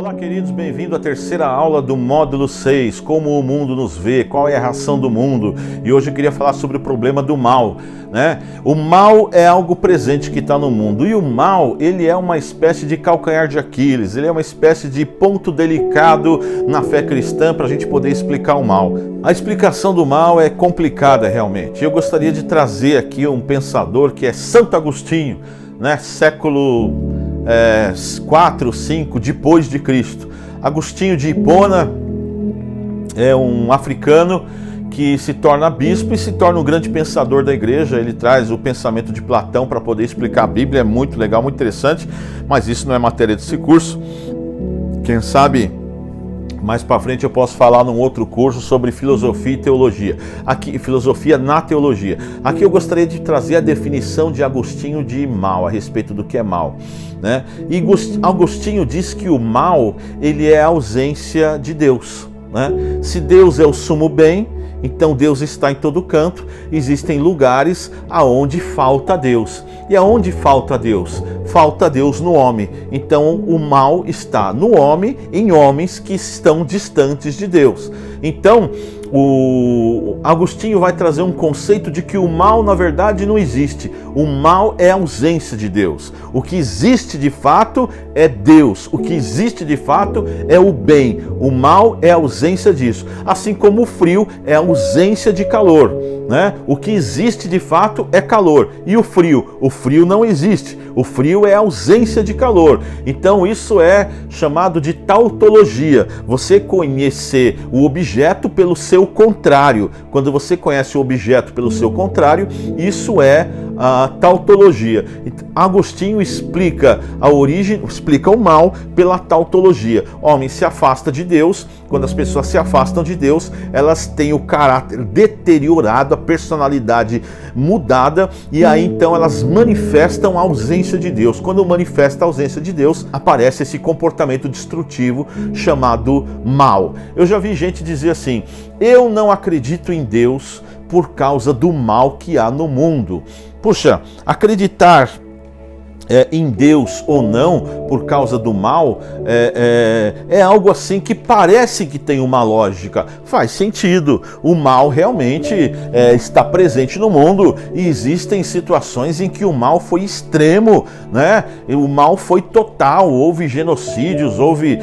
Olá, queridos, bem-vindo à terceira aula do módulo 6, como o mundo nos vê, qual é a reação do mundo. E hoje eu queria falar sobre o problema do mal, né? O mal é algo presente que está no mundo, e o mal, ele é uma espécie de calcanhar de Aquiles, ele é uma espécie de ponto delicado na fé cristã para a gente poder explicar o mal. A explicação do mal é complicada realmente. Eu gostaria de trazer aqui um pensador que é Santo Agostinho, né? Século 4, 5 depois de Cristo. Agostinho de Hipona é um africano que se torna bispo e se torna um grande pensador da igreja. Ele traz o pensamento de Platão para poder explicar a Bíblia. É muito legal, muito interessante, mas isso não é matéria desse curso. Quem sabe mais para frente eu posso falar num outro curso sobre filosofia e teologia. Aqui, filosofia na teologia. Aqui eu gostaria de trazer a definição de Agostinho de mal, a respeito do que é mal, né? E Agostinho diz que o mal, ele é a ausência de Deus, né? Se Deus é o sumo bem, então Deus está em todo canto. Existem lugares aonde falta Deus. E aonde falta Deus? Falta Deus no homem. Então o mal está no homem, em homens que estão distantes de Deus. Então o Agostinho vai trazer um conceito de que o mal na verdade não existe. O mal é a ausência de Deus. O que existe de fato é Deus. O que existe de fato é o bem. O mal é a ausência disso. Assim como o frio é a ausência de calor, né? O que existe de fato é calor. E o frio não existe. O frio é a ausência de calor. Então isso é chamado de tautologia. Você conhecer o objeto pelo seu contrário. Quando você conhece o objeto pelo seu contrário, isso é a tautologia. Agostinho explica a origem, explica o mal pela tautologia. O homem se afasta de Deus. Quando as pessoas se afastam de Deus, elas têm o caráter deteriorado, a personalidade mudada, e aí então elas manifestam a ausência de Deus. Quando manifesta a ausência de Deus, aparece esse comportamento destrutivo chamado mal. Eu já vi gente dizer assim: eu não acredito em Deus por causa do mal que há no mundo. Puxa, acreditar em Deus ou não por causa do mal é algo assim que parece que tem uma lógica. Faz sentido. O mal realmente está presente no mundo e existem situações em que o mal foi extremo, né? O mal foi total, houve genocídios, houve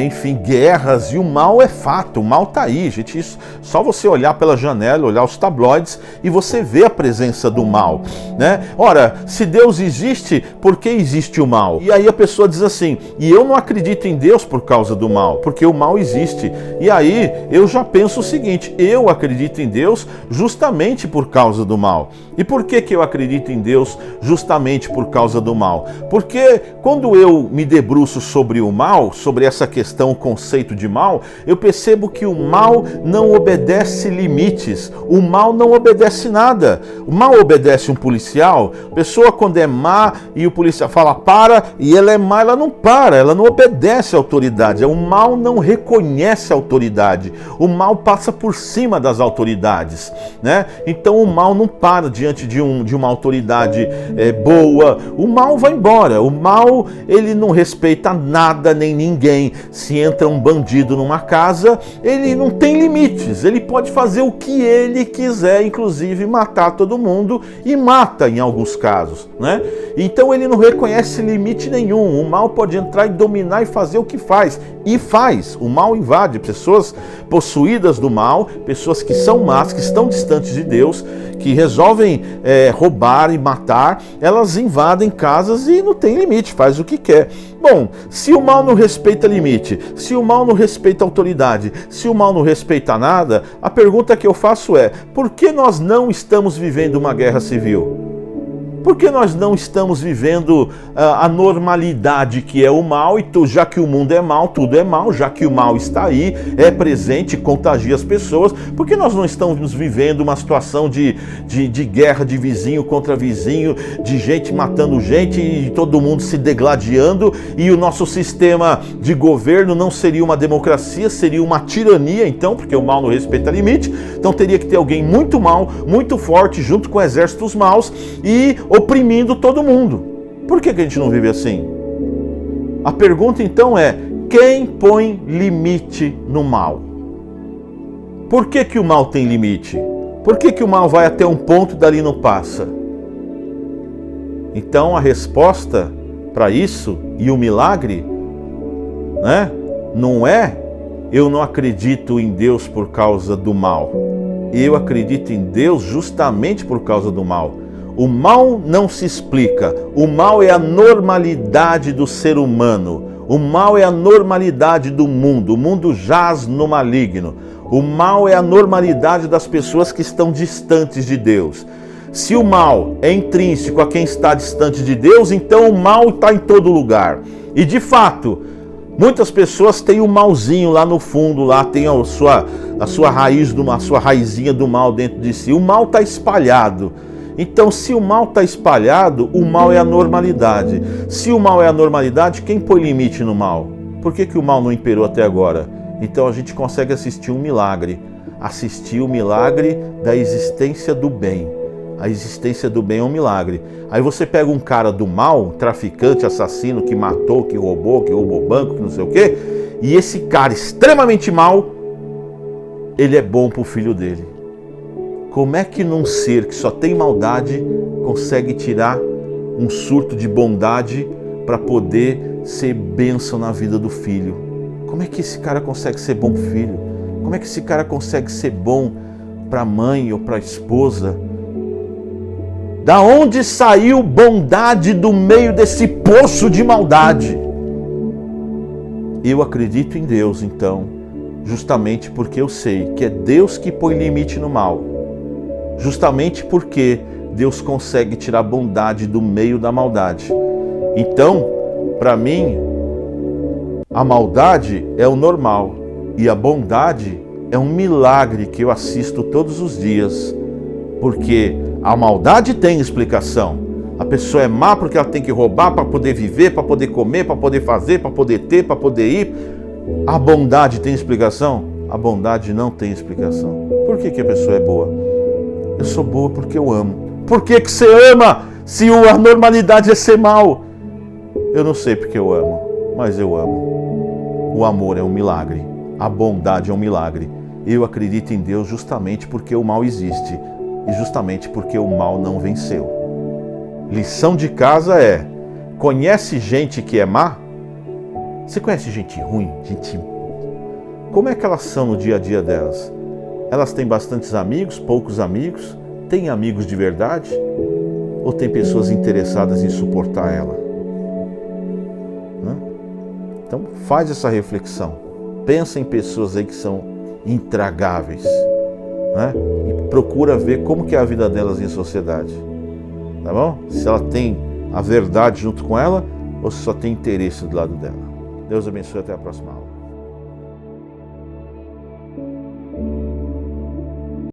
enfim, guerras, e o mal é fato, o mal está aí, gente. Isso, só você olhar pela janela, olhar os tabloides e você vê a presença do mal, né? Ora, se Deus existe, por que existe o mal? E aí a pessoa diz assim: e eu não acredito em Deus por causa do mal, porque o mal existe. E aí eu já penso o seguinte: eu acredito em Deus justamente por causa do mal. E por que eu acredito em Deus justamente por causa do mal? Porque quando eu me debruço sobre o mal, sobre essa questão, o conceito de mal, eu percebo que o mal não obedece limites, o mal não obedece nada. O mal obedece um policial. A pessoa, quando é má e o policial fala para, e ela é má, ela não para, ela não obedece à autoridade. O mal não reconhece a autoridade, o mal passa por cima das autoridades, né? Então o mal não para diante de uma autoridade boa. O mal vai embora. O mal, ele não respeita nada nem ninguém. Se entra um bandido numa casa, ele não tem limites, ele pode fazer o que ele quiser, inclusive matar todo mundo, e mata em alguns casos, né? Então ele não reconhece limite nenhum. O mal pode entrar e dominar e fazer o que faz. E faz. O mal invade pessoas possuídas do mal, pessoas que são más, que estão distantes de Deus, que resolvem roubar e matar. Elas invadem casas e não tem limite, faz o que quer. Bom, se o mal não respeita limite, se o mal não respeita autoridade, se o mal não respeita nada, a pergunta que eu faço é: por que nós não estamos vivendo uma guerra civil? Por que nós não estamos vivendo a normalidade que é o mal? E já que o mundo é mal, tudo é mal. Já que o mal está aí, é presente, contagia as pessoas, por que nós não estamos vivendo uma situação de guerra de vizinho contra vizinho, de gente matando gente e todo mundo se degladiando? E o nosso sistema de governo não seria uma democracia, seria uma tirania, então, porque o mal não respeita limite. Então teria que ter alguém muito mal, muito forte, junto com exércitos maus e oprimindo todo mundo. Por que a gente não vive assim? A pergunta então é: Quem põe limite no mal? Por que que o mal tem limite? Por que que o mal vai até um ponto e dali não passa? Então a resposta para isso e o milagre, né, não é eu não acredito em Deus por causa do mal. Eu acredito em Deus justamente por causa do mal. O mal não se explica. O mal é a normalidade do ser humano. O mal é a normalidade do mundo. O mundo jaz no maligno. O mal é a normalidade das pessoas que estão distantes de Deus. Se o mal é intrínseco a quem está distante de Deus, então o mal está em todo lugar. E de fato, muitas pessoas têm o malzinho lá no fundo, lá tem a sua raiz, a sua raizinha do mal dentro de si. O mal está espalhado. Então, se o mal está espalhado, o mal é a normalidade. Se o mal é a normalidade, quem põe limite no mal? Por que que o mal não imperou até agora? Então a gente consegue assistir um milagre. Assistir o milagre da existência do bem. A existência do bem é um milagre. Aí você pega um cara do mal, traficante, assassino, que matou, que roubou banco, que não sei o quê, e esse cara extremamente mal, ele é bom para o filho dele. Como é que num ser que só tem maldade consegue tirar um surto de bondade para poder ser bênção na vida do filho? Como é que esse cara consegue ser bom para o filho? Como é que esse cara consegue ser bom para a mãe ou para a esposa? Da onde saiu bondade do meio desse poço de maldade? Eu acredito em Deus, então, justamente porque eu sei que é Deus que põe limite no mal. Justamente porque Deus consegue tirar bondade do meio da maldade. Então, para mim, a maldade é o normal e a bondade é um milagre que eu assisto todos os dias. Porque a maldade tem explicação. A pessoa é má porque ela tem que roubar para poder viver, para poder comer, para poder fazer, para poder ter, para poder ir. A bondade tem explicação? A bondade não tem explicação. Por que que a pessoa é boa? Eu sou boa porque eu amo. Por que que você ama se a normalidade é ser mal? Eu não sei porque eu amo, mas eu amo. O amor é um milagre. A bondade é um milagre. Eu acredito em Deus justamente porque o mal existe. E justamente porque o mal não venceu. Lição de casa é: conhece gente que é má? Você conhece gente ruim? Como é que elas são no dia a dia delas? Elas têm bastantes amigos, poucos amigos? Têm amigos de verdade? Ou tem pessoas interessadas em suportar ela? Então faz essa reflexão. Pensa em pessoas aí que são intragáveis. E procura ver como que é a vida delas em sociedade. Tá bom? Se ela tem a verdade junto com ela ou se só tem interesse do lado dela. Deus abençoe, até a próxima aula.